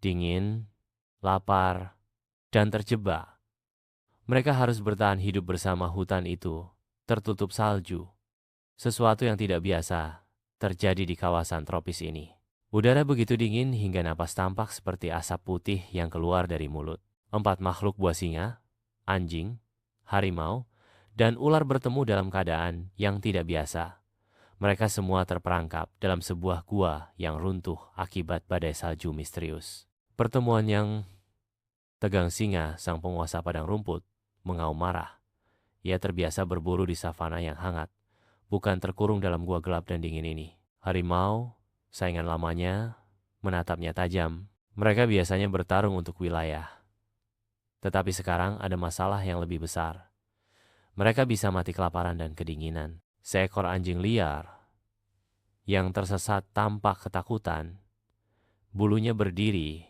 dingin, lapar, dan terjebak. Mereka harus bertahan hidup bersama hutan itu, tertutup salju. Sesuatu yang tidak biasa terjadi di kawasan tropis ini. Udara begitu dingin hingga napas tampak seperti asap putih yang keluar dari mulut. 4 makhluk buah singa, anjing, harimau, dan ular bertemu dalam keadaan yang tidak biasa. Mereka semua terperangkap dalam sebuah gua yang runtuh akibat badai salju misterius. Pertemuan yang tegang singa, sang penguasa padang rumput, mengaum marah. Ia terbiasa berburu di savana yang hangat, bukan terkurung dalam gua gelap dan dingin ini. Harimau, saingan lamanya, menatapnya tajam. Mereka biasanya bertarung untuk wilayah. Tetapi sekarang ada masalah yang lebih besar. Mereka bisa mati kelaparan dan kedinginan. Seekor anjing liar yang tersesat tampak ketakutan. Bulunya berdiri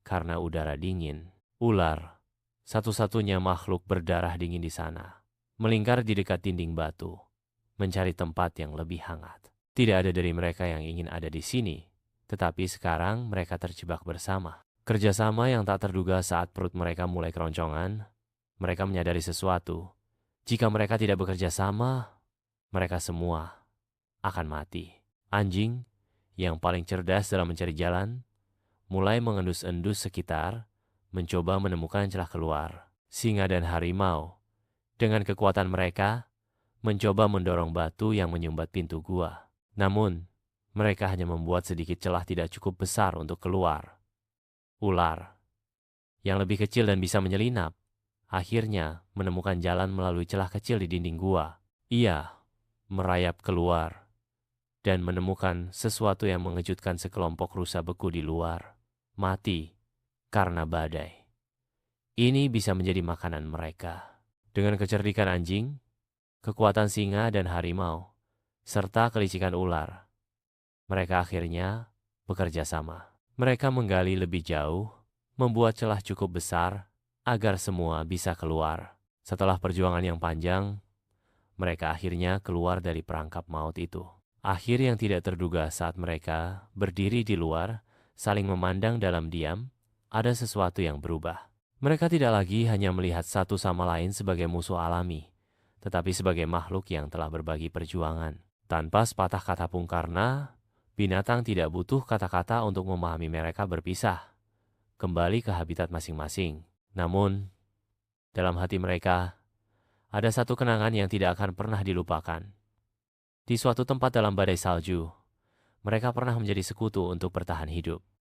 karena udara dingin. Ular, satu-satunya makhluk berdarah dingin di sana, melingkar di dekat dinding batu, mencari tempat yang lebih hangat. Tidak ada dari mereka yang ingin ada di sini, tetapi sekarang mereka terjebak bersama. Kerjasama yang tak terduga saat perut mereka mulai keroncongan, mereka menyadari sesuatu. Jika mereka tidak bekerja sama, mereka semua akan mati. Anjing, yang paling cerdas dalam mencari jalan, mulai mengendus-endus sekitar, mencoba menemukan celah keluar. Singa dan harimau, dengan kekuatan mereka, mencoba mendorong batu yang menyumbat pintu gua. Namun, mereka hanya membuat sedikit celah tidak cukup besar untuk keluar. Ular, yang lebih kecil dan bisa menyelinap, akhirnya menemukan jalan melalui celah kecil di dinding gua. Ia merayap keluar dan menemukan sesuatu yang mengejutkan. Sekelompok rusa beku di luar, mati karena badai. Ini bisa menjadi makanan mereka. Dengan kecerdikan anjing, kekuatan singa dan harimau, serta kelicikan ular, mereka akhirnya bekerja sama. Mereka menggali lebih jauh, membuat celah cukup besar agar semua bisa keluar. Setelah perjuangan yang panjang, mereka akhirnya keluar dari perangkap maut itu. Akhir yang tidak terduga saat mereka berdiri di luar, saling memandang dalam diam, ada sesuatu yang berubah. Mereka tidak lagi hanya melihat satu sama lain sebagai musuh alami, tetapi sebagai makhluk yang telah berbagi perjuangan. Tanpa sepatah kata pun, karena binatang tidak butuh kata-kata untuk memahami mereka berpisah, kembali ke habitat masing-masing. Namun, dalam hati mereka, ada satu kenangan yang tidak akan pernah dilupakan. Di suatu tempat dalam badai salju, mereka pernah menjadi sekutu untuk bertahan hidup.